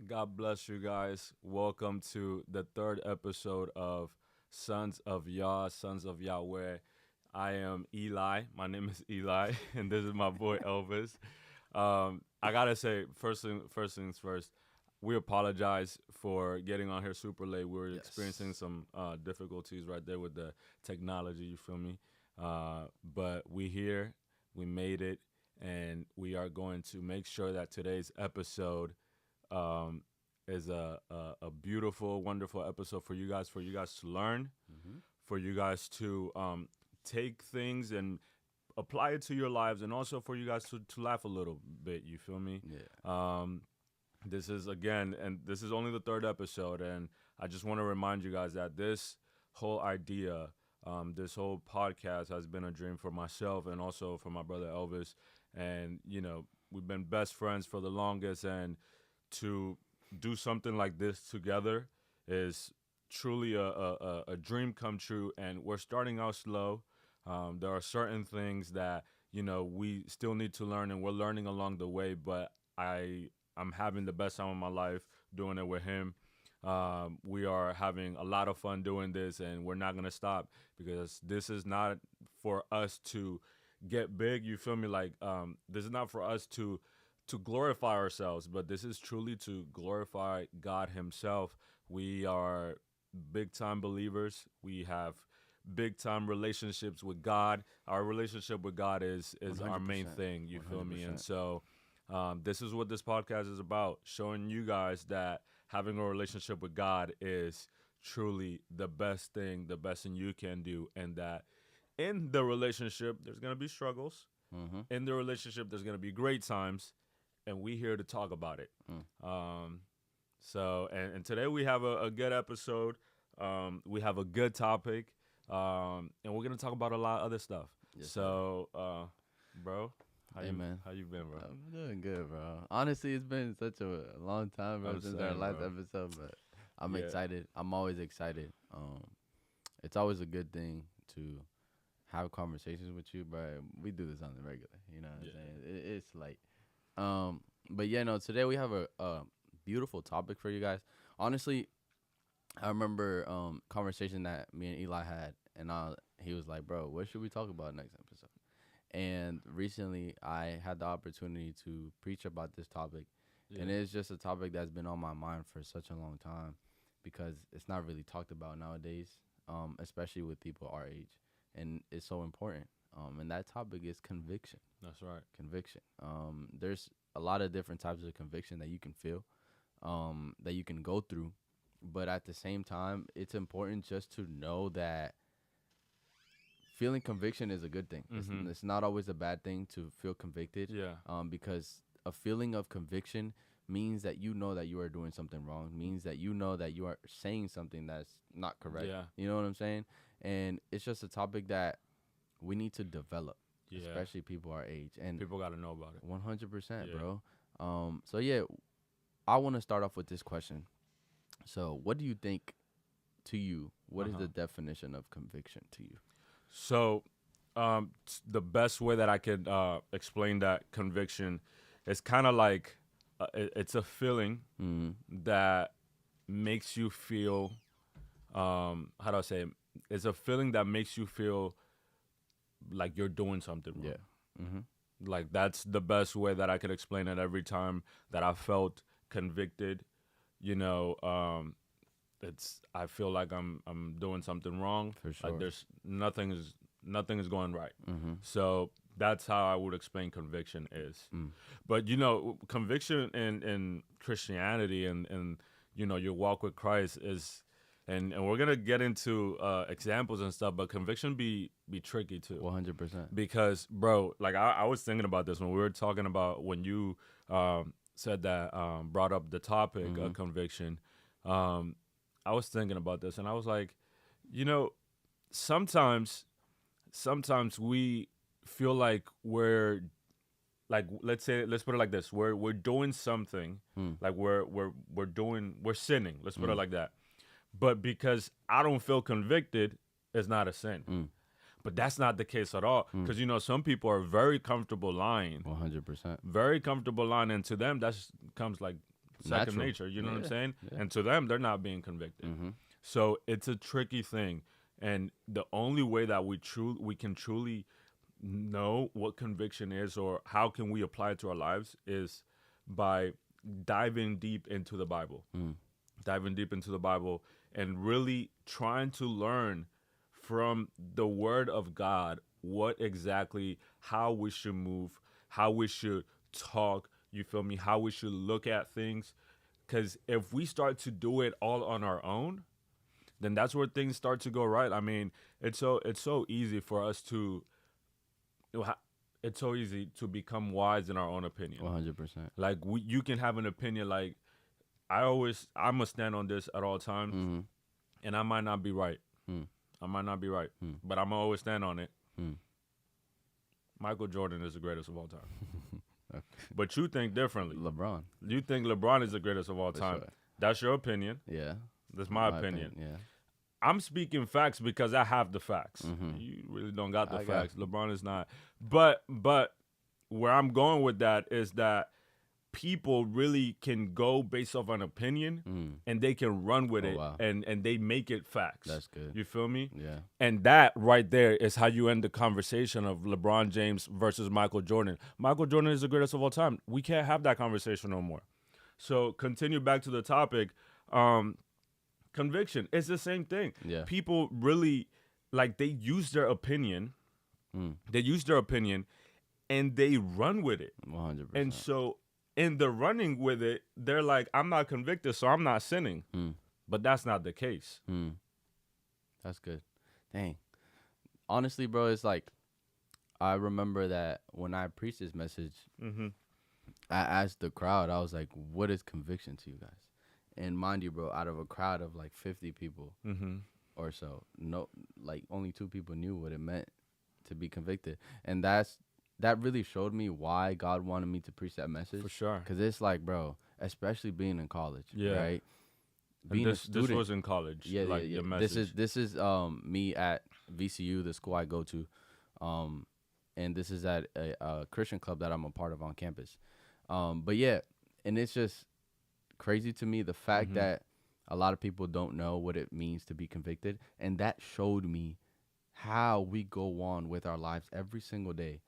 God bless you guys. Welcome to the third episode of Sons of Yah, Sons of Yahweh. I am Eli. My name is Eli, and this is my boy Elvis. I gotta say, first things first. We apologize for getting on here super late. We were experiencing some difficulties right there with the technology. You feel me? But we here, we made it, and we are going to make sure that today's episode um, is a beautiful, wonderful episode for you guys to learn, for you guys to take things and apply it to your lives, and also for you guys to laugh a little bit. You feel me? Yeah. This is again, and this is only the third episode, and I just want to remind you guys that this whole idea, this whole podcast has been a dream for myself and also for my brother Elvis, and we've been best friends for the longest, and to do something like this together is truly a dream come true, and we're starting out slow. There are certain things that we still need to learn, and we're learning along the way. But I'm having the best time of my life doing it with him. We are having a lot of fun doing this, and we're not gonna stop because this is not for us to get big. You feel me? Like this is not for us to glorify ourselves, but this is truly to glorify God Himself. We are big time believers. We have big time relationships with God. Our relationship with God is our main 100%. thing. You feel me? And 100%. so this is what this podcast is about: showing you guys that having a relationship with God is truly the best thing you can do, and that in the relationship there's gonna be struggles. Mm-hmm. In the relationship there's gonna be great times, and we here to talk about it. Mm. And today we have a good episode. We have a good topic, and we're gonna talk about a lot of other stuff. Yes, So, bro, Hey, man. how you been, bro? I'm doing good, bro. Honestly, it's been such a long time, bro, I'm since our saying, last bro. episode, but I'm Yeah. excited. I'm always excited. It's always a good thing to have conversations with you, but we do this on the regular. You know what Yeah. I'm saying? It's like, but yeah, no. Today we have a beautiful topic for you guys. Honestly, I remember conversation that me and Eli had, and he was like, "Bro, what should we talk about next episode?" And recently, I had the opportunity to preach about this topic, and it's just a topic that's been on my mind for such a long time, because it's not really talked about nowadays, especially with people our age, and it's so important. And that topic is conviction. That's right. Conviction. There's a lot of different types of conviction that you can feel, that you can go through, but at the same time, it's important just to know that feeling conviction is a good thing. Mhm. It's not always a bad thing to feel convicted. Yeah. Because a feeling of conviction means that you know that you are doing something wrong. Means that you know that you are saying something that's not correct. Yeah. You know what I'm saying? And it's just a topic that we need to develop, Yeah. especially people our age. And People got to know about it. 100%, Yeah. bro. So yeah, I want to start off with this question. So, what do you think? To you, what is Uh-huh. the definition of conviction to you? So, the best way that I could explain that conviction is kind of like it's a feeling Mm-hmm. that makes you feel. How do I say it? It's a feeling that makes you feel like you're doing something wrong. Yeah. Mm-hmm. Like that's the best way that I could explain it. Every time that I felt convicted, you know, it's I feel like I'm doing something wrong. For sure. Like there's nothing is going right. Mm-hmm. So that's how I would explain conviction is. Mm. But conviction in Christianity and your walk with Christ is, and we're gonna get into examples and stuff. But conviction be tricky too. 100%. Because, bro, like I was thinking about this when we were talking about when you said that, brought up the topic Mhm. of conviction. I was thinking about this, and I was like, sometimes we feel like we're like, let's put it like this: we're doing something, Mm. like we're sinning. Let's put it Mm. like that. But because I don't feel convicted, it's not a sin. Mm. But that's not the case at all. Mm. Because, some people are very comfortable lying. 100%. Very comfortable lying. And to them, that comes like second Natural. nature. You know what I'm Yeah, saying? yeah. And to them, they're not being convicted. Mm-hmm. So it's a tricky thing, and the only way that we can truly know what conviction is or how can we apply it to our lives is by diving deep into the Bible, Mm. diving deep into the Bible, and really trying to learn from the Word of God what exactly how we should move, how we should talk. You feel me? How we should look at things. Because if we start to do it all on our own, then that's where things start to go right. I mean, it's so easy for us to it's so easy to become wise in our own opinion. 100%. Like you can have an opinion. Like I'm a stand on this at all times, Mm-hmm. and I might not be right. Mm. I might not be right, Mm. but I'm always stand on it. Mm. Michael Jordan is the greatest of all time, Okay. but you think differently. LeBron. You think LeBron is the greatest of all For time. sure. That's your opinion. Yeah. That's my opinion. Yeah. I'm speaking facts because I have the facts. Mhm. You really don't got the I got facts. LeBron is not. But where I'm going with that is that people really can go based off an opinion Mm. and they can run with Oh, it wow. and they make it facts. That's good. You feel me? Yeah. And that right there is how you end the conversation of LeBron James versus Michael Jordan. Michael Jordan is the greatest of all time. We can't have that conversation no more. So continue back to the topic. Conviction. It's the same thing. Yeah. People really like they use their opinion. Mm. They use their opinion and they run with it. 100%. And so in the running with it, they're like, I'm not convicted, so I'm not sinning. Mm. But that's not the case. Mm. That's good. Dang. Honestly, bro, it's like I remember that when I preached this message, Mm-hmm. I asked the crowd, I was like, what is conviction to you guys? And mind you, bro, out of a crowd of like 50 people Mm-hmm. or so, no, like only 2 people knew what it meant to be convicted. And that really showed me why God wanted me to preach that message. For sure. Because it's like, bro, especially being in college, Yeah. right? And Being this a student. was in college. Yeah, like yeah. your message. This is me at VCU, the school I go to, and this is at a Christian club that I'm a part of on campus. But yeah, and it's just crazy to me the fact Mhm. that a lot of people don't know what it means to be convicted, and that showed me how we go on with our lives every single day,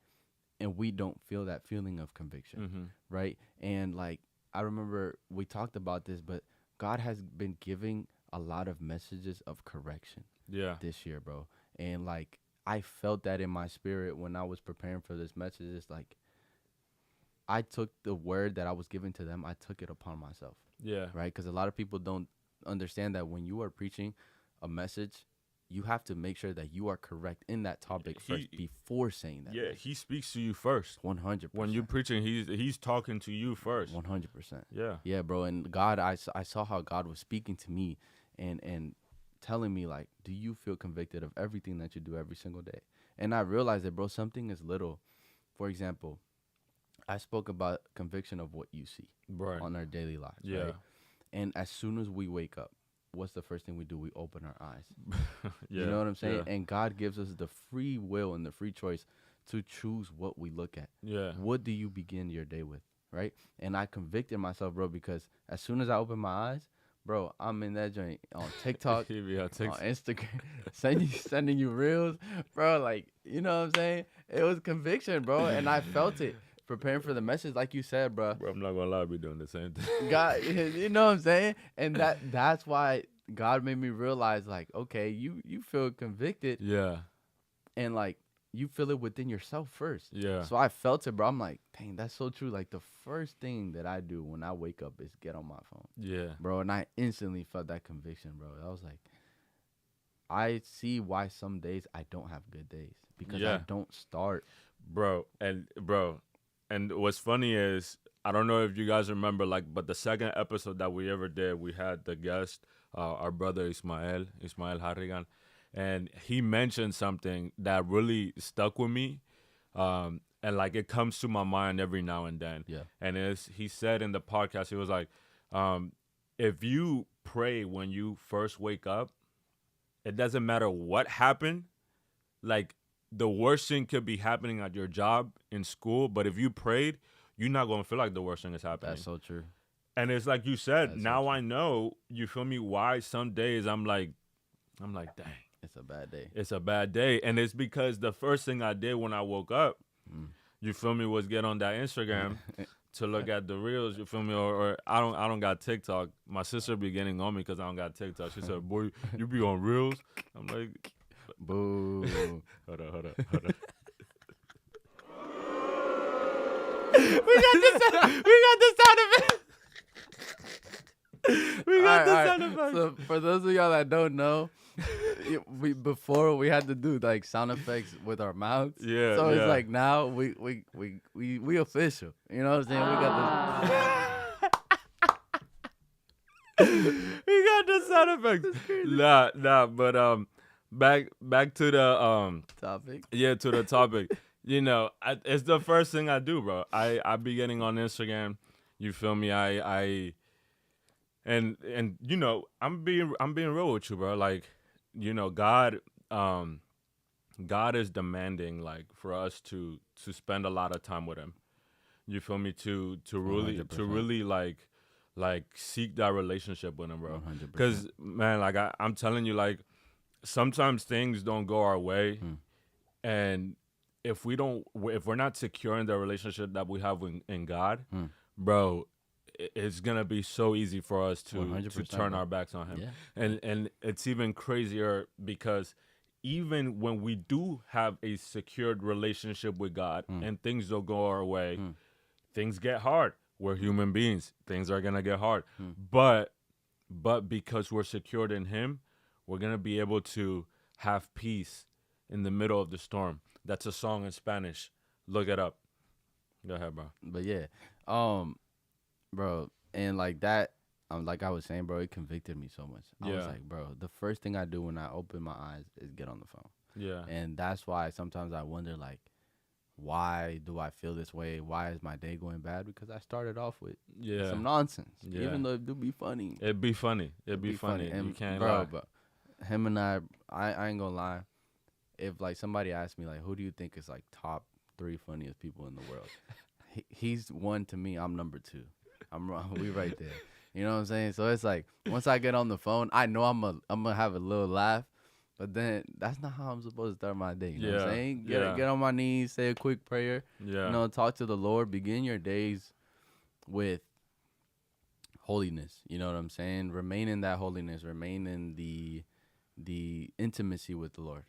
and we don't feel that feeling of conviction, Mm-hmm. right? And like I remember we talked about this, but God has been giving a lot of messages of correction Yeah. this year, bro. And like I felt that in my spirit when I was preparing for this message. It's like I took the word that I was giving to them, I took it upon myself, Yeah. right? Because a lot of people don't understand that when you are preaching a message, you have to make sure that you are correct in that topic first before saying that. Yeah. He speaks to you first. 100%. When you're preaching, he's talking to you first. 100%. Yeah. Yeah, bro. And God, I saw how God was speaking to me and telling me, like, do you feel convicted of everything that you do every single day? And I realized that, bro, something is little. For example, I spoke about conviction of what you see Right. on our daily lives. Yeah. Right? And as soon as we wake up, what's the first thing we do? We open our eyes. Yeah. You know what I'm saying? Yeah. And God gives us the free will and the free choice to choose what we look at. Yeah. What do you begin your day with, right? And I convicted myself, bro, because as soon as I open my eyes, bro, I'm in that joint on TikTok, Yeah. on Instagram, sending you reels, bro. Like, you know what I'm saying? It was conviction, bro, and I felt it preparing for the message, like you said, bro. Bro, I'm not gonna lie, we doing the same thing. God, you know what I'm saying? And that's why God made me realize, like, okay, you feel convicted, Yeah. and like you feel it within yourself first. Yeah. So I felt it, bro. I'm like, dang, that's so true. Like the first thing that I do when I wake up is get on my phone, Yeah. bro. And I instantly felt that conviction, bro. I was like, I see why some days I don't have good days because I Yeah. don't start. Bro, and what's funny is I don't know if you guys remember, like, but the second episode that we ever did, we had the guest, our brother Ismael Harrigan, and he mentioned something that really stuck with me, and like it comes to my mind every now and then. Yeah. And he said in the podcast, he was like, if you pray when you first wake up, it doesn't matter what happened, like. The worst thing could be happening at your job, in school, but if you prayed, you're not going to feel like the worst thing is happening. That's so true. And it's like you said, That's now so I know, you feel me, why some days I'm like, dang, It's a bad day. it's a bad day. And it's because the first thing I did when I woke up, you feel me, was get on that Instagram to look at the reels, you feel me, or I don't got TikTok. My sister be getting on me because I don't got TikTok. She said, boy, you be on reels? I'm like, Boo. hold up. We got this sound effect. We got the sound effect. So for those of y'all that don't know, before we had to do like sound effects with our mouths. Yeah. So yeah. it's like now we official. You know what I'm saying? We got We got the sound effects. Nah, but back to the this topic. Yeah, to the topic. You know, it's the first thing I do, bro. I be getting on Instagram. You feel me? And you know, I'm being real with you, bro. Like, you know, God is demanding like for us to spend a lot of time with him. You feel me? To really 100%. like seek that relationship with him, bro. 100%. Because man, like I'm telling you, like sometimes things don't go our way, and if we're not secure in the relationship that we have in God, bro, it's gonna be so easy for us to 100%, turn bro. our backs on him. Yeah. And it's even crazier because even when we do have a secured relationship with God and things don't go our way, things get hard. We're human beings. Things are gonna get hard. But because we're secured in him, we're gonna be able to have peace in the middle of the storm. That's a song in Spanish. Look it up. Go ahead, bro. But yeah, bro, and like that, like I was saying, bro, it convicted me so much. I was Yeah. like, bro, the first thing I do when I open my eyes is get on the phone. Yeah. And that's why sometimes I wonder, like, why do I feel this way? Why is my day going bad? Because I started off with some nonsense. Yeah. Even though it do be funny. It'd be funny. It'd be funny. And you can't bro, lie. but him and I ain't gonna lie. If like somebody asked me like, who do you think is like top 3 funniest people in the world? He's 1 to me. I'm number 2. We right there. You know what I'm saying? So it's like once I get on the phone, I know I'm gonna have a little laugh, but then that's not how I'm supposed to start my day. You know what I'm saying? Get on my knees, say a quick prayer. Yeah. You know, talk to the Lord. Begin your days with holiness. You know what I'm saying? Remain in that holiness. Remain in the intimacy with the Lord.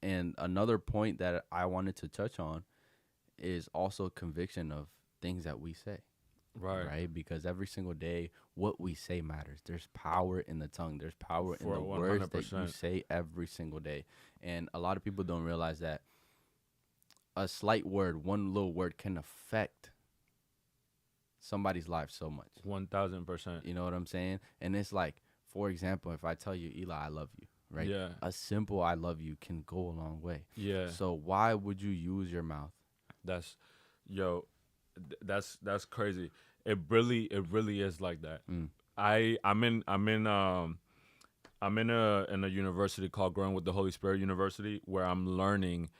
And another point that I wanted to touch on is also conviction of things that we say. Right? Because every single day, what we say matters. There's power in the tongue. There's power in the words that you say every single day. And a lot of people don't realize that a slight word, one little word can affect somebody's life so much. 1000%. You know what I'm saying? And it's like, for example, if I tell you, Eli, I love you, right? Yeah. A simple I love you can go a long way. Yeah. So why would you use your mouth? That's crazy. It really is like that. I'm in a university called Growing with the Holy Spirit University where I'm learning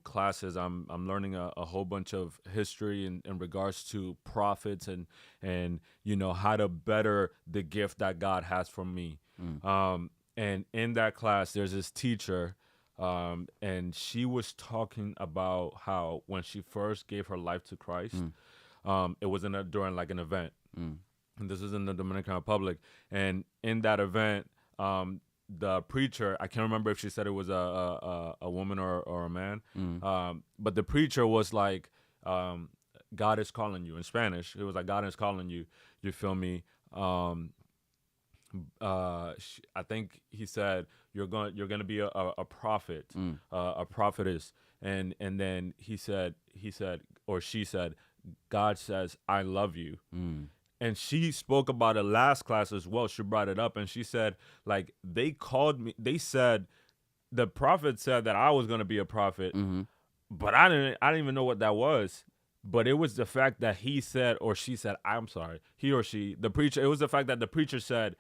classes. I'm learning a whole bunch of history in regards to prophets and how to better the gift that God has for me. And in that class there's this teacher and she was talking about how when she first gave her life to Christ, it was during like an event. And this is in the Dominican Republic. And in that event, the preacher, I can't remember if she said it was a woman or a man, but the preacher was like, God is calling you in Spanish. It was like, God is calling you. You feel me? I think he said you're gonna be a prophet, a prophetess, and then he said or she said, God says I love you, and she spoke about it last class as well. She brought it up and she said like they called me. They said the prophet said that I was gonna be a prophet, but I didn't even know what that was. But it was the fact that he said or she said, I'm sorry, he or she, the preacher. It was the fact that the preacher said,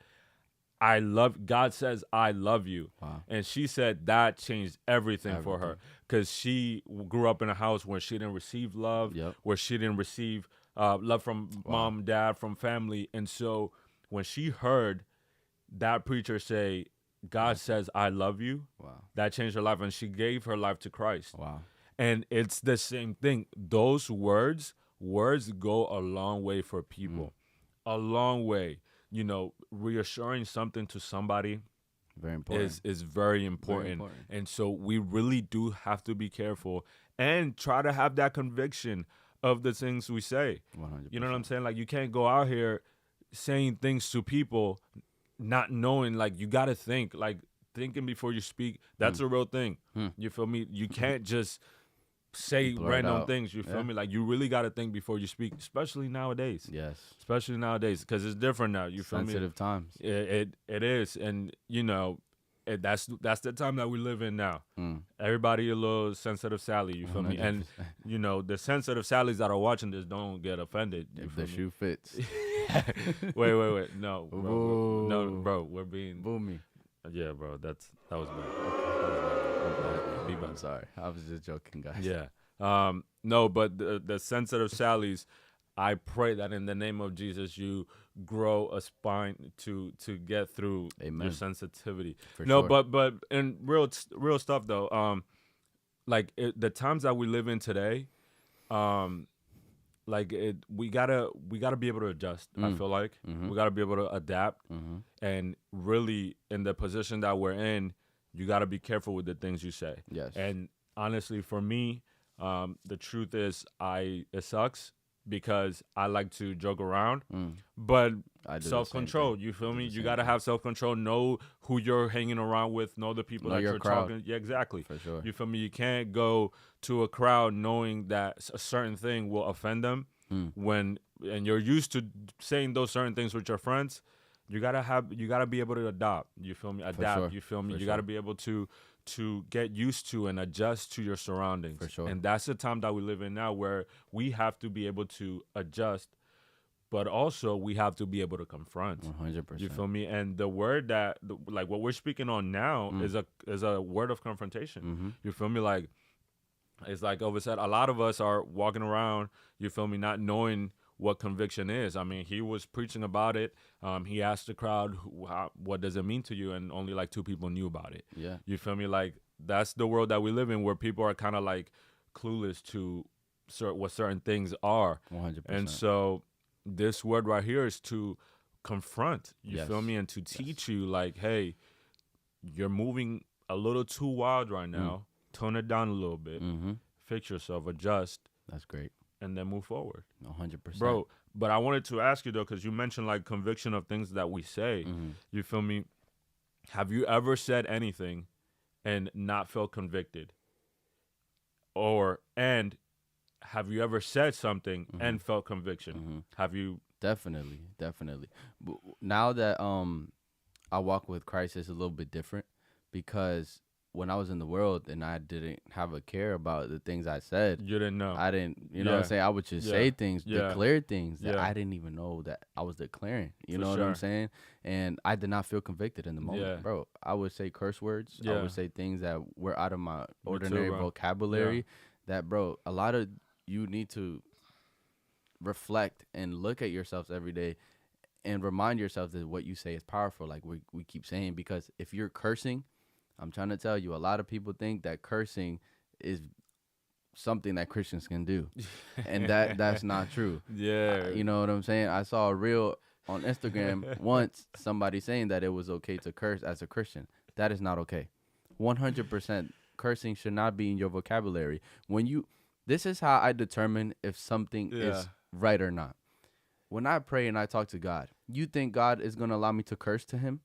God says, I love you. Wow. And she said that changed everything for her because she grew up in a house where she didn't receive love, where she didn't receive love from mom, dad, from family. And so when she heard that preacher say, God says, I love you, that changed her life. And she gave her life to Christ. Wow. And it's the same thing. Those words go a long way for people. A long way. You know, reassuring something to somebody very important. is very important. And so we really do have to be careful and try to have that conviction of the things we say. 100%. You know what I'm saying? Like, you can't go out here saying things to people not knowing. Like, you got to think. Like, thinking before you speak, that's a real thing. You feel me? You can't just say random things. You feel me? Like, you really got to think before you speak, especially nowadays. Yes. Especially nowadays, because it's different now. You feel me? Sensitive times. It is. And, you know, that's the time that we live in now. Everybody a little sensitive Sally, you feel 100%. Me? And, you know, the sensitive Sallys that are watching this don't get offended. If the shoe fits. Wait. No, bro, we're being... Boomy. Yeah, bro, that was bad. I'm sorry. I was just joking, guys. Yeah. No, but the sensitive Sallys, I pray that in the name of Jesus, you grow a spine to get through your sensitivity. For sure. But in real stuff though, like the times that we live in today, like we gotta be able to adjust. I feel like we gotta be able to adapt, and really in the position that we're in, you gotta be careful with the things you say. Yes. And honestly, for me, the truth is, it sucks because I like to joke around, but self-control. You feel me? You gotta have self-control. Know who you're hanging around with. Know the people that you're talking. Yeah, exactly. For sure. You feel me? You can't go to a crowd knowing that a certain thing will offend them and you're used to saying those certain things with your friends. You gotta be able to adapt. You feel me? Adapt. Sure. You feel me? You gotta be able to get used to and adjust to your surroundings. For sure. And that's the time that we live in now, where we have to be able to adjust, but also we have to be able to confront. 100%. You feel me? And the word that, like what we're speaking on now is a word of confrontation. You feel me? Like, it's like Over said, a lot of us are walking around, you feel me, not knowing what conviction is. I mean, he was preaching about it. He asked the crowd, what does it mean to you? And only like 2 people knew about it. Yeah. You feel me? Like, that's the world that we live in, where people are kind of like clueless to what certain things are. 100%. And so this word right here is to confront, you feel me? And to teach you, like, hey, you're moving a little too wild right now. Tone it down a little bit. Fix yourself, adjust. That's great. And then move forward. 100%. Bro, but I wanted to ask you, though, because you mentioned, like, conviction of things that we say. You feel me? Have you ever said anything and not felt convicted? And have you ever said something and felt conviction? Have you? Definitely. But now that I walk with Christ, it's a little bit different, because when I was in the world and I didn't have a care about the things I said. You didn't know. I didn't, you know what I'm saying? I would just say things, declare things that I didn't even know that I was declaring. You know what I'm saying? And I did not feel convicted in the moment, bro. I would say curse words. I would say things that were out of my ordinary vocabulary that, bro, a lot of you need to reflect and look at yourselves every day and remind yourselves that what you say is powerful, like we keep saying, because if you're cursing, I'm trying to tell you, a lot of people think that cursing is something that Christians can do, and that's not true. You know what I'm saying? I saw a reel on Instagram once, somebody saying that it was okay to curse as a Christian. That is not okay. 100% cursing should not be in your vocabulary. This is how I determine if something is right or not. When I pray and I talk to God, you think God is going to allow me to curse to him?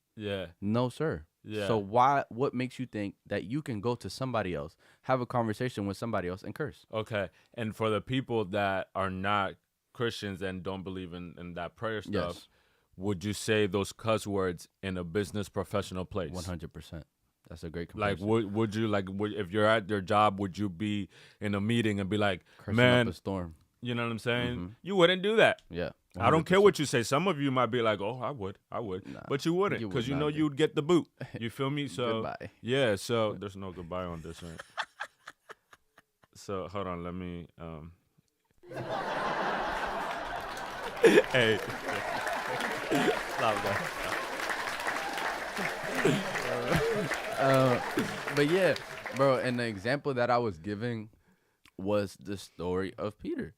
No, sir. So what makes you think that you can go to somebody else, have a conversation with somebody else, and curse? Okay. And for the people that are not Christians and don't believe in that prayer stuff, would you say those cuss words in a business professional place? 100%. That's a great comparison. Like, would you, like, if you're at your job, would you be in a meeting and be like, cursing man, up a storm? You know what I'm saying? You wouldn't do that. 100%. I don't care what you say. Some of you might be like, oh, I would. Nah, but you wouldn't, because you know you'd get the boot. You feel me? So goodbye. Yeah, so there's no goodbye on this, right? So hold on, let me Hey, stop that. uh, but yeah, bro. And the example that I was giving was the story of Peter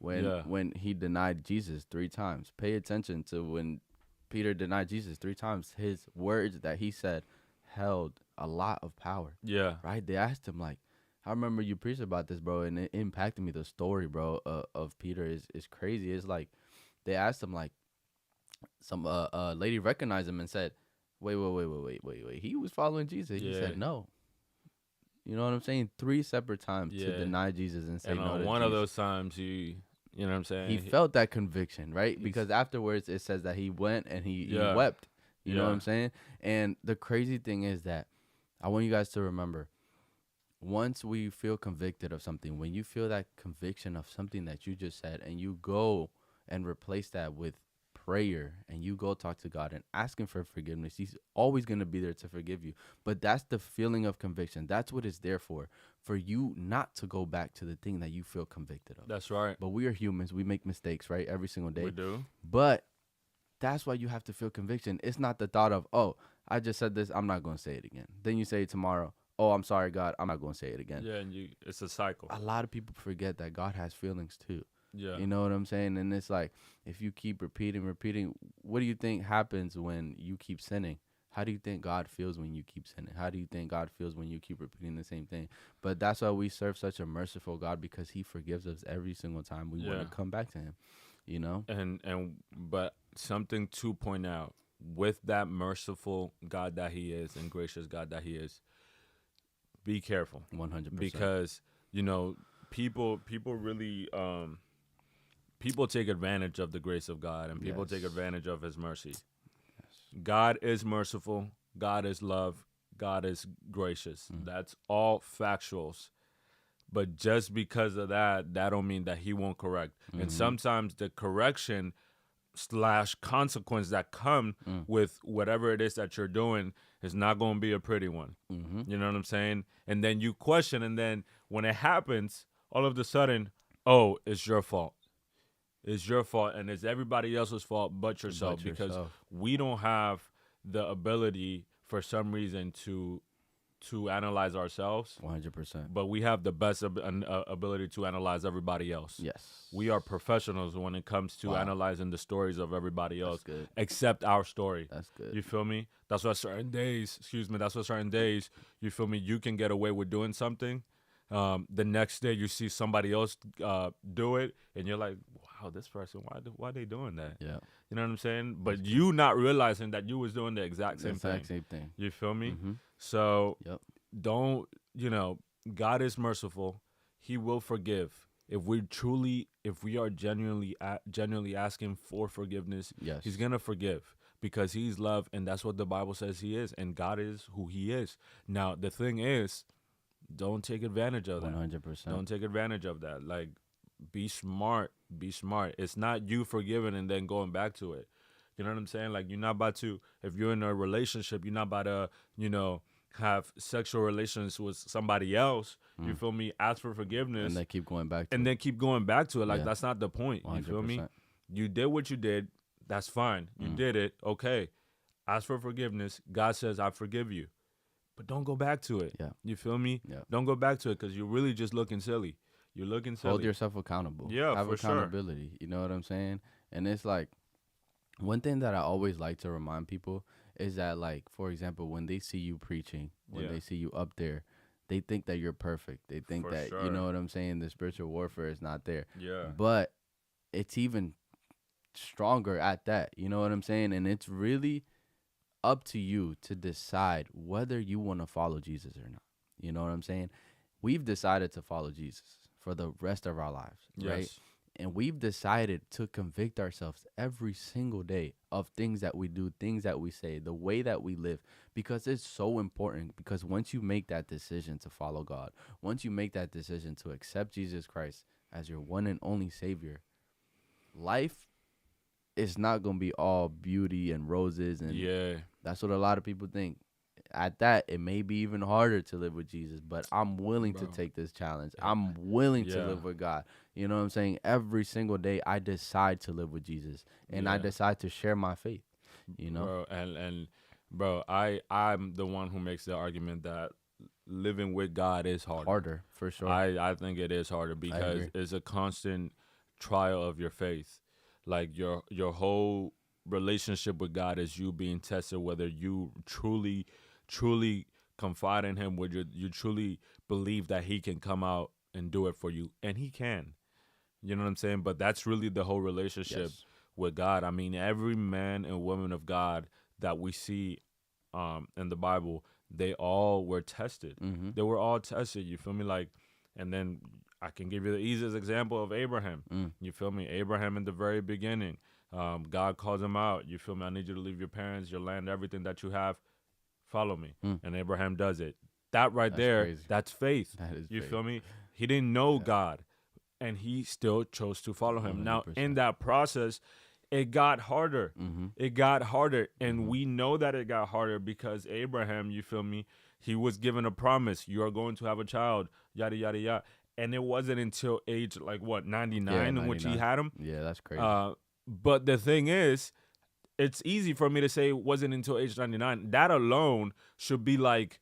Yeah. when he denied Jesus 3 times. Pay attention to when Peter denied Jesus 3 times. His words that he said held a lot of power. Yeah. Right? They asked him like, I remember you preached about this, bro, and it impacted me. The story, bro, of Peter is crazy. It's like they asked him like some lady recognized him and said, wait. He was following Jesus. He Yeah. said no. You know what I'm saying? 3 separate times to Yeah. deny Jesus and say And no on to one Jesus. of those times, you know what I'm saying? He felt that conviction, right? He's- Because afterwards it says that he went and he Yeah. wept. You know what Yeah. I'm saying? And the crazy thing is that I want you guys to remember, once we feel convicted of something, when you feel that conviction of something that you just said and you go and replace that with prayer and you go talk to God and ask him for forgiveness, he's always going to be there to forgive you. But that's the feeling of conviction. That's what it's there for you not to go back to the thing that you feel convicted of. That's right. But we are humans. We make mistakes, right? Every single day. We do. But that's why you have to feel conviction. It's not the thought of, oh, I just said this, I'm not going to say it again. Then you say it tomorrow, oh, I'm sorry, God, I'm not going to say it again. Yeah, and it's a cycle. A lot of people forget that God has feelings too. Yeah. You know what I'm saying? And it's like, if you keep repeating, what do you think happens when you keep sinning? How do you think God feels when you keep sinning? How do you think God feels when you keep repeating the same thing? But that's why we serve such a merciful God, because he forgives us every single time we want to come back to him, you know? But something to point out, with that merciful God that he is and gracious God that he is, be careful. 100%. Because, you know, people really people take advantage of the grace of God, and people take advantage of his mercy. God is merciful. God is love. God is gracious. That's all factuals. But just because of that don't mean that he won't correct. And sometimes the correction / consequence that come with whatever it is that you're doing is not going to be a pretty one. You know what I'm saying? And then you question, and then when it happens, all of a sudden, oh, it's your fault. It's your fault, and it's everybody else's fault but yourself, because we don't have the ability for some reason to analyze ourselves. 100%. But we have the best ability to analyze everybody else. Yes. We are professionals when it comes to analyzing the stories of everybody else, That's good. except our story. That's good. You feel me? That's why certain days, you feel me, you can get away with doing something. The next day you see somebody else do it, and you're like, wow, this person, why they doing that? Yeah. You know what I'm saying? But you not realizing that you was doing the exact same thing. You feel me? So don't, God is merciful. He will forgive. If we are genuinely asking for forgiveness, he's going to forgive, because he's love, and that's what the Bible says he is, and God is who he is. Now, the thing is, don't take advantage of that. 100%. Don't take advantage of that. Like, be smart. Be smart. It's not you forgiving and then going back to it. You know what I'm saying? Like, you're not about to, if you're in a relationship, you're not about to, have sexual relations with somebody else. You feel me? Ask for forgiveness. And then keep going back to it. Like, that's not the point. 100%. You feel me? You did what you did. That's fine. You did it. Okay. Ask for forgiveness. God says, I forgive you. But don't go back to it. Yeah. You feel me? Yeah. Don't go back to it, because you're really just looking silly. You're looking silly. Hold yourself accountable. Yeah, have for accountability. You know what I'm saying? And it's like, one thing that I always like to remind people is that, like, for example, when they see you preaching, when they see you up there, they think that you're perfect. They think For that, sure. you know what I'm saying, the spiritual warfare is not there. Yeah. But it's even stronger at that. You know what I'm saying? And it's really up to you to decide whether you want to follow Jesus or not. You know what I'm saying? We've decided to follow Jesus for the rest of our lives, right? Yes. And we've decided to convict ourselves every single day of things that we do, things that we say, the way that we live, because it's so important. Because once you make that decision to follow God, once you make that decision to accept Jesus Christ as your one and only Savior, life is not going to be all beauty and roses. And that's what a lot of people think. at that, it may be even harder to live with Jesus, but I'm willing to Bro. take this challenge. I'm willing to Yeah. live with God. You know what I'm saying? Every single day, I decide to live with Jesus, and I Yeah. decide to share my faith. You know, Bro, and bro, I'm the one who makes the argument that living with God is harder for sure. I think it is harder because agree. it's a constant trial of your faith. Like your whole relationship with God is you being tested whether you truly confide in him, whether you truly believe that he can come out and do it for you. And he can. You know what I'm saying? But that's really the whole relationship Yes. with God. I mean, every man and woman of God that we see in the Bible, they all were tested. Mm-hmm. They were all tested. You feel me? Like, and then I can give you the easiest example of Abraham. You feel me? Abraham in the very beginning, God calls him out. You feel me? I need you to leave your parents, your land, everything that you have. Follow me. And Abraham does it. That right That's there, crazy. that's faith. That is You faith. feel me? He didn't know God, and he still chose to follow him. Now, 100%. in that process, it got harder. It got harder. And we know that it got harder because Abraham, you feel me, he was given a promise. You are going to have a child, yada, yada, yada. And it wasn't until age, like, what, 99 in which he 99. had him? Yeah, that's crazy. But the thing is, it's easy for me to say it wasn't until age 99. That alone should be like,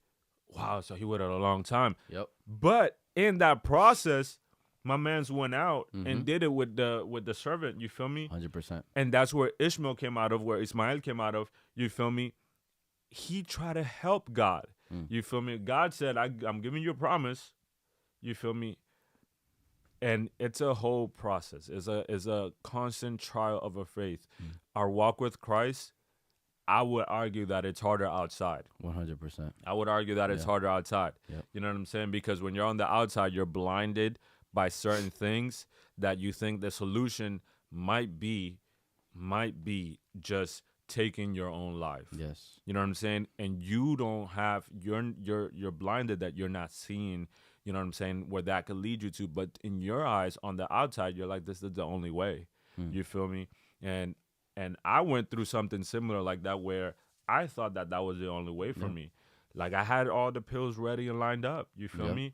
wow, so he waited a long time. Yep. But in that process, my man's went out and did it with the servant. You feel me? 100%. And that's where Ishmael came out of, where Ismail came out of. You feel me? He tried to help God. You feel me? God said, I'm giving you a promise. You feel me? And it's a whole process. It's a constant trial of a faith. Our walk with Christ, I would argue that it's harder outside. 100%. I would argue that it's harder outside. Yep. You know what I'm saying? Because when you're on the outside, you're blinded by certain things that you think the solution might be just taking your own life. Yes. You know what I'm saying? And you don't have you're blinded that you're not seeing, you know what I'm saying, where that could lead you to. But in your eyes, on the outside, you're like, this is the only way. You feel me? And I went through something similar like that where I thought that was the only way for me. Like I had all the pills ready and lined up. You feel me?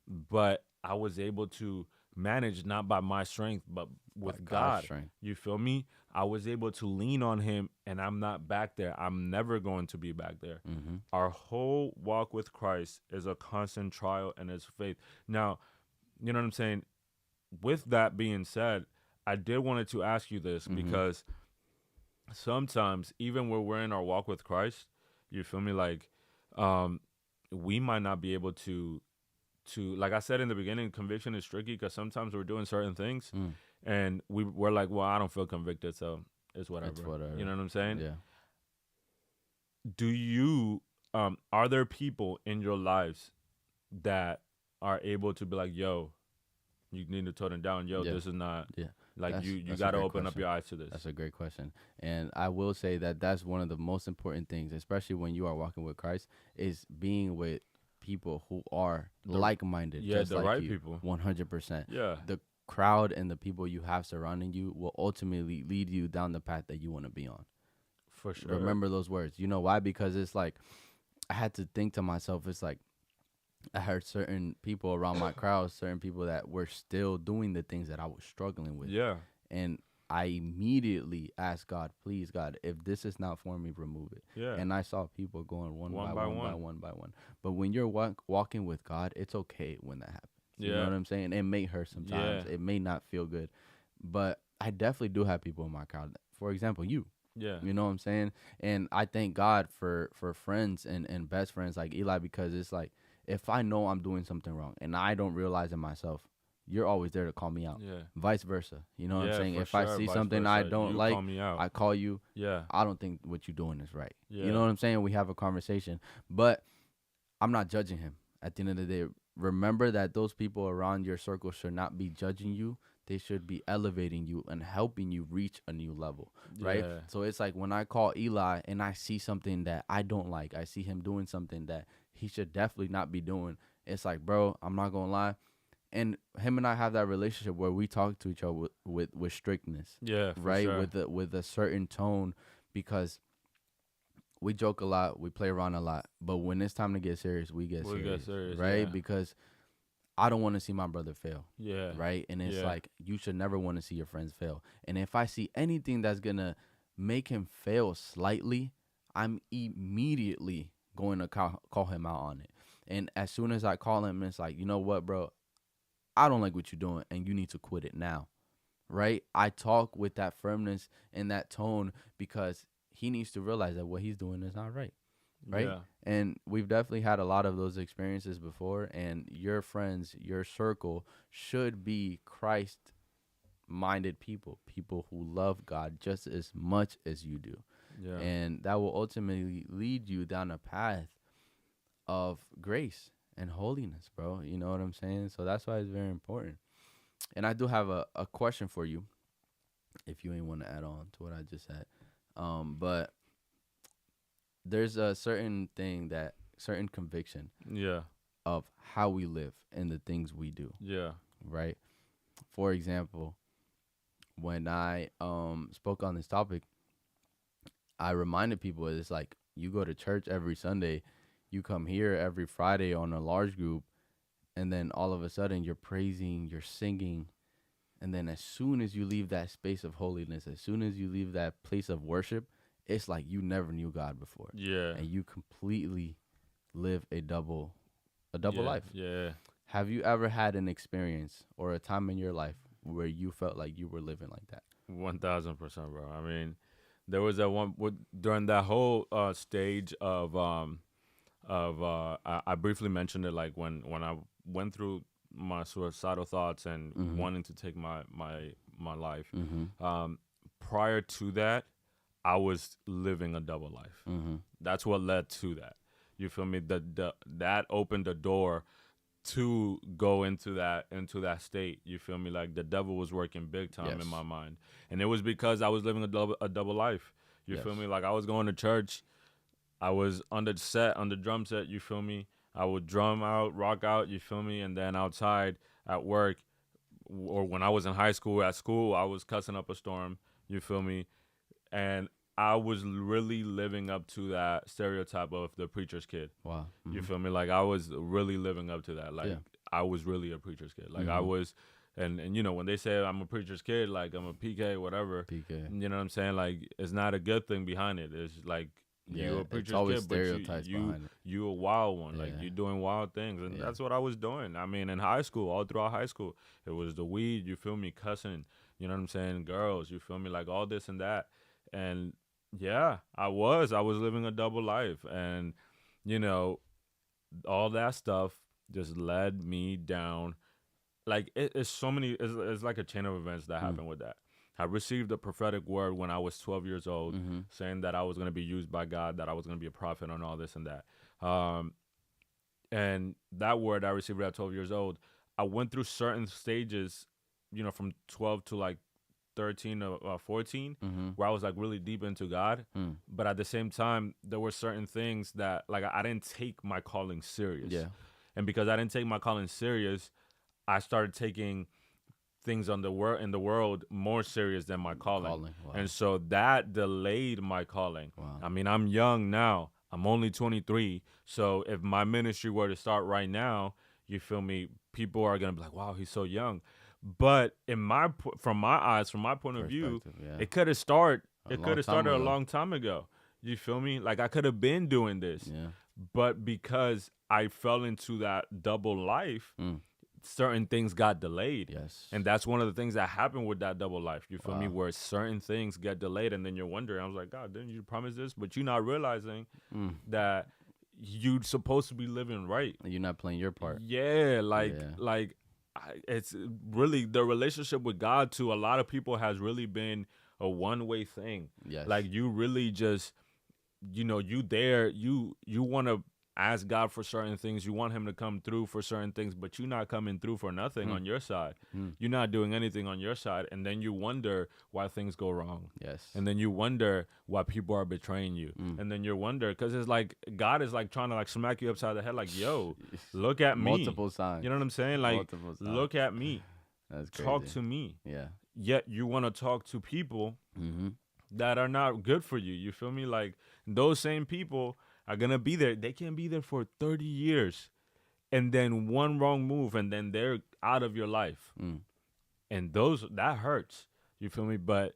But I was able to manage not by my strength, but with By God's God. strength. You feel me? I was able to lean on him, and I'm not back there. I'm never going to be back there. Our whole walk with Christ is a constant trial and it's faith. Now, you know what I'm saying? With that being said, I did wanted to ask you this because sometimes, even when we're in our walk with Christ, you feel me? Like, we might not be able to like I said in the beginning, conviction is tricky because sometimes we're doing certain things and we're like, well, I don't feel convicted, so it's whatever. You know what I'm saying? Yeah. Do you are there people in your lives that are able to be like, yo, you need to tone it down, yo, this is not like That's- you that's a got to great open up question. your eyes to this. That's a great question. And I will say that that's one of the most important things, especially when you are walking with Christ, is being with people who are like-minded. Yeah, just the like right you. people. 100%. Yeah. The crowd and the people you have surrounding you will ultimately lead you down the path that you want to be on. For sure. Remember those words. You know why? Because it's like, I had to think to myself, it's like, I heard certain people around my crowd, certain people that were still doing the things that I was struggling with. Yeah. And I immediately asked God, please, God, if this is not for me, remove it. Yeah. And I saw people going one One by by one, one. by one, by one. But when you're walking with God, it's okay when that happens. You know Yeah. what I'm saying? It may hurt sometimes. Yeah. It may not feel good. But I definitely do have people in my crowd. For example, you. Yeah. You know what I'm saying? And I thank God for friends and best friends like Eli, because it's like, if I know I'm doing something wrong and I don't realize it myself, you're always there to call me out. Yeah. Vice versa. You know what Yeah, I'm saying? for If I sure, see vice something I versa. don't You like, call me out. I call you. Yeah. I don't think what you're doing is right. Yeah. You know what I'm saying? We have a conversation. But I'm not judging him. At the end of the day, remember that those people around your circle should not be judging you. They should be elevating you and helping you reach a new level, right? Yeah. So it's like when I call Eli and I see something that I don't like, I see him doing something that he should definitely not be doing. It's like, bro, I'm not gonna lie. And him and I have that relationship where we talk to each other with strictness, Yeah. For right? Sure. With a certain tone, because we joke a lot, we play around a lot, but when it's time to get serious, we get serious, right? yeah. Because I don't want to see my brother fail, Yeah. right? And it's Yeah. like you should never want to see your friends fail. And if I see anything that's gonna make him fail slightly, I'm immediately going to call him out on it. And as soon as I call him, it's like, you know what, bro? I don't like what you're doing, and you need to quit it now, right? I talk with that firmness and that tone because he needs to realize that what he's doing is not right, right? Yeah. And we've definitely had a lot of those experiences before, and your friends, your circle should be Christ-minded people who love God just as much as you do. Yeah. And that will ultimately lead you down a path of grace and holiness, bro. You know what I'm saying? So that's why it's very important. And I do have a question for you, if you ain't want to add on to what I just said. But there's a certain conviction Yeah. of how we live and the things we do, Yeah. right? For example, when I spoke on this topic, I reminded people it's like you go to church every Sunday, you come here every Friday on a large group, and then all of a sudden you're praising, you're singing, and then as soon as you leave that space of holiness, as soon as you leave that place of worship, it's like you never knew God before. Yeah. And you completely live a double Yeah. life. Yeah. Have you ever had an experience or a time in your life where you felt like you were living like that? 1000%, bro. I mean, there was that one during that whole stage of I briefly mentioned it, like when I went through my suicidal thoughts and wanting to take my life. Prior to that, I was living a double life. That's what led to that. You feel me? That opened the door to go into that state. You feel me? Like the devil was working big time in my mind, and it was because I was living a double life. You feel me? Like I was going to church, I was on the drum set. You feel me? I would drum out, rock out. You feel me? And then outside at work, or when I was in high school, at school, I was cussing up a storm. You feel me? And I was really living up to that stereotype of the preacher's kid. Wow. You feel me? Like I was really living up to that. Like I was really a preacher's kid. Like I was, and you know, when they say I'm a preacher's kid, like I'm a PK, whatever. PK. You know what I'm saying? Like it's not a good thing behind it. It's like you a preacher's kid, but you a wild one. Like you doing wild things, and that's what I was doing. I mean, in high school, all throughout high school, it was the weed. You feel me? Cussing. You know what I'm saying? Girls. You feel me? Like all this and that, and yeah, I was living a double life, and you know, all that stuff just led me down. Like it's so many. It's like a chain of events that happened with that. I received a prophetic word when I was 12 years old, saying that I was going to be used by God, that I was going to be a prophet, and all this and that. And that word I received at 12 years old, I went through certain stages, you know, from 12 to like 13 or 14, where I was like really deep into God. But at the same time, there were certain things that like I didn't take my calling serious. Yeah. And because I didn't take my calling serious, I started taking things in the world more serious than my calling. Wow. And so that delayed my calling. Wow. I mean, I'm young now. I'm only 23. So if my ministry were to start right now, you feel me, people are going to be like, wow, he's so young. But from my eyes, from my point of view, it could have started a long time ago. You feel me? Like I could have been doing this. Yeah. But because I fell into that double life, certain things got delayed. Yes. And that's one of the things that happened with that double life. You feel me? Where certain things get delayed, and then you're wondering, I was like, God, didn't you promise this? But you're not realizing that you're supposed to be living right. You're not playing your part. Yeah, it's really the relationship with God to a lot of people has really been a one-way thing. Yes. Like you really just, you know, you want to ask God for certain things. You want him to come through for certain things, but you're not coming through for nothing on your side. You're not doing anything on your side. And then you wonder why things go wrong. Yes. And then you wonder why people are betraying you. And then you wonder, because it's like God is like trying to like smack you upside the head, like, yo, look at me. Multiple signs. You know what I'm saying? Like, look at me. That's crazy. Talk to me. Yeah. Yet you want to talk to people that are not good for you. You feel me? Like those same people are gonna be there. They can be there for 30 years, and then one wrong move, and then they're out of your life. Mm. And those that hurts. You feel me? But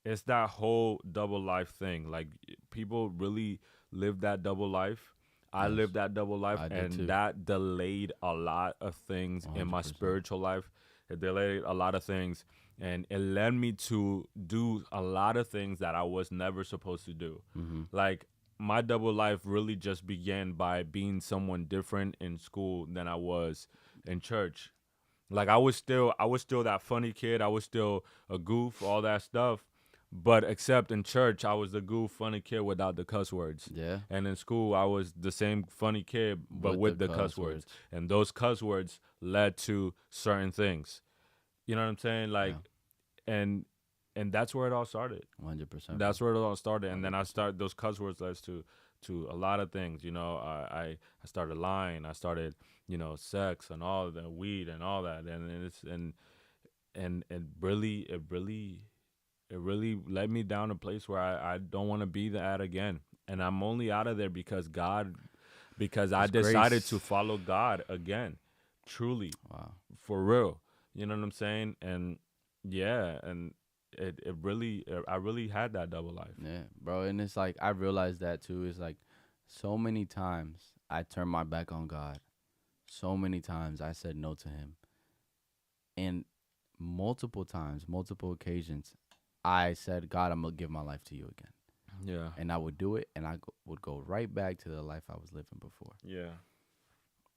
it's that whole double life thing. Like people really live that double life. I Yes, lived that double life, I did and too. that delayed a lot of things in my 100%. spiritual life. It delayed a lot of things, and it led me to do a lot of things that I was never supposed to do. Mm-hmm. Like my double life really just began by being someone different in school than I was in church. Like I was still that funny kid. I was still a goof, all that stuff. But except in church, I was the goof, funny kid without the cuss words. Yeah. And in school, I was the same funny kid, but with the cuss words. And those cuss words led to certain things. You know what I'm saying? Like, and that's where it all started. 100%. That's where it all started. And then I 100%. started those cuss words led to a lot of things. You know, I started lying. I started, sex and all the weed and all that. And it really led me down a place where I don't want to be at again. And I'm only out of there because I It's decided grace. to follow God again, truly, Wow. for real. You know what I'm saying? And yeah, and I really had that double life. Yeah, bro. And it's like, I realized that too. It's like so many times I turned my back on God. So many times I said no to him. And multiple times, multiple occasions, I said, God, I'm going to give my life to you again. Yeah. And I would do it, and would go right back to the life I was living before. Yeah.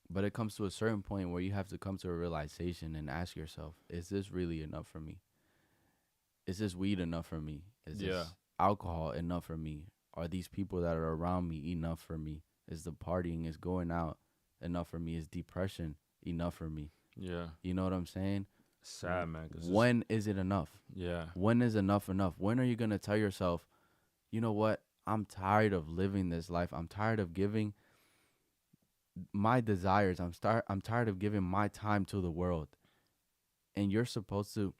But it comes to a certain point where you have to come to a realization and ask yourself, is this really enough for me? Is this weed enough for me? Is Yeah. this alcohol enough for me? Are these people that are around me enough for me? Is the partying, is going out enough for me? Is depression enough for me? Yeah. You know what I'm saying? Sad, man. 'Cause When is it enough? yeah. When is enough enough? When are you going to tell yourself, you know what? I'm tired of living this life. I'm tired of giving my desires. I'm tired of giving my time to the world. And you're supposed to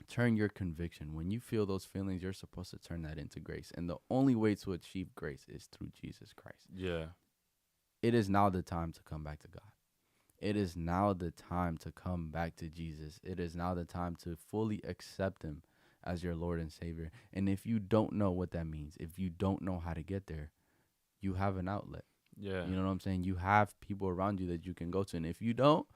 turn your conviction. When you feel those feelings, you're supposed to turn that into grace. And the only way to achieve grace is through Jesus Christ. Yeah. It is now the time to come back to God. It is now the time to come back to Jesus. It is now the time to fully accept him as your Lord and Savior. And if you don't know what that means, if you don't know how to get there, you have an outlet. Yeah. You know what I'm saying? You have people around you that you can go to. And if you don't,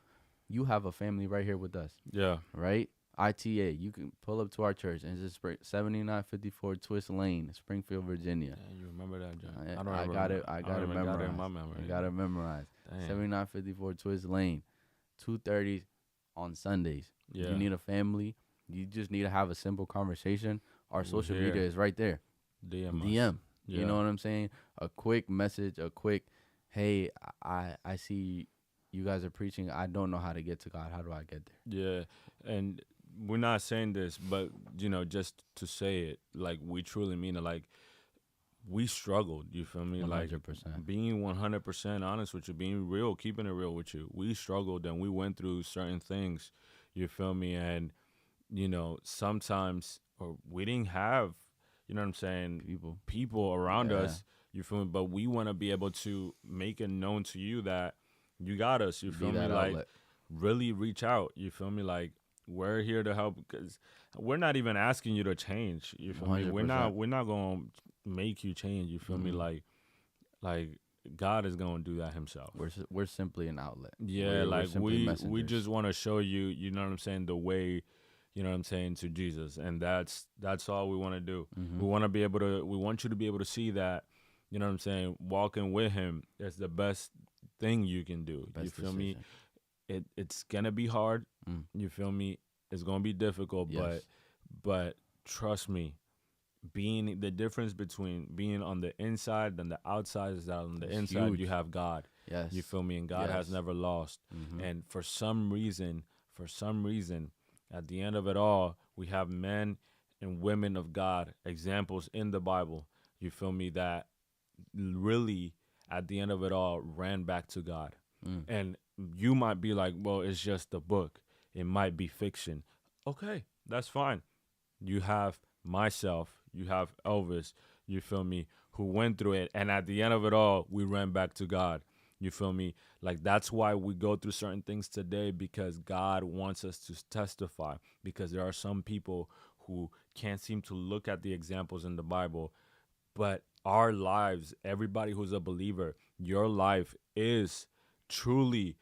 you have a family right here with us, Yeah. right? ITA, you can pull up to our church, and it's 7954 Twist Lane, Springfield, Virginia. Dang, you remember that, John? I got it. I got it even got it in memorized. my memory. I got it memorized. Dang. 7954 Twist Lane, 2:30 on Sundays. Yeah. You need a family. You just need to have a simple conversation. Our We're social here. media is right there. DM. DM. Yeah. You know what I'm saying? A quick message, a quick, hey, I see you guys are preaching. I don't know how to get to God. How do I get there? Yeah. And we're not saying this, but just to say it, like we truly mean it. Like we struggled. You feel me? 100%. Like being 100% honest with you, being real, keeping it real with you. We struggled and we went through certain things. You feel me? And sometimes or we didn't have, you know what I'm saying, people around Yeah. us. You feel me? But we want to be able to make it known to you that you got us. You feel me? Like outlet. really reach out. You feel me? Like we're here to help because we're not even asking you to change. You feel me? We're 100%. not gonna make you change. You feel me? Mhm. Like God is gonna do that himself. We're simply an outlet. Yeah, We're like simply we messengers. just want to show you. You know what I'm saying? The way. You know what I'm saying, to Jesus, and that's all we want to do. Mhm. We want you to be able to see that, you know what I'm saying, walking with him is the best thing you can do. Best you feel me? decision. It's gonna be hard. Mm. You feel me? It's gonna be difficult, Yes. but trust me, being the difference between being on the inside and the outside is that on the It's inside huge. you have God. Yes. You feel me? And God has Yes. never lost. Mhm. And for some reason, at the end of it all, we have men and women of God, examples in the Bible, you feel me, that really, at the end of it all, ran back to God. Mm. And you might be like, well, it's just a book. It might be fiction. Okay, that's fine. You have myself, You have Elvis, you feel me, who went through it. And at the end of it all, we ran back to God. You feel me? Like, that's why we go through certain things today, because God wants us to testify. Because there are some people who can't seem to look at the examples in the Bible, but our lives, everybody who's a believer, your life is truly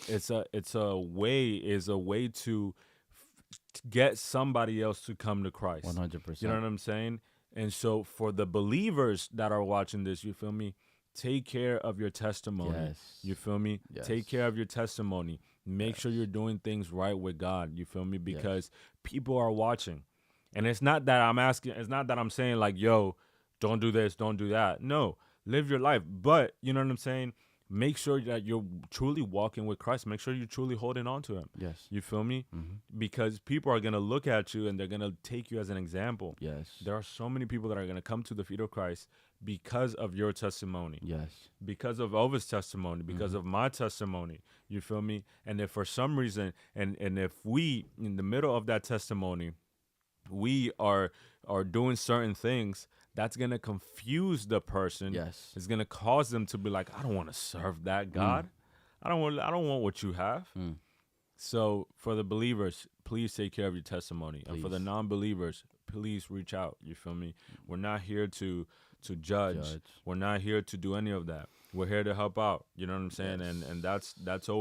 it's a way to get somebody else to come to Christ. 100%. You know what I'm saying? And so for the believers that are watching this, you feel me? Take care of your testimony. Yes. You feel me? Yes. Take care of your testimony. Make sure you're doing things right with God. You feel me? Because people are watching. And it's not that I'm saying like, yo, don't do this, don't do that. No, live your life. But, you know what I'm saying? Make sure that you're truly walking with Christ. Make sure you're truly holding on to him. Yes. You feel me? Mm-hmm. Because people are going to look at you and they're going to take you as an example. Yes. There are so many people that are going to come to the feet of Christ because of your testimony. Yes. Because of Elvis' testimony, because of my testimony. You feel me? And if for some reason, and if we, in the middle of that testimony, we are doing certain things, that's going to confuse the person. Yes. It's going to cause them to be like, I don't want to serve that God. I don't want what you have. So for the believers, please take care of your testimony. And for the non-believers, please reach out. You feel me? We're not here to judge. We're not here to do any of that. We're here to help out. You know what I'm saying? Yes. And that's always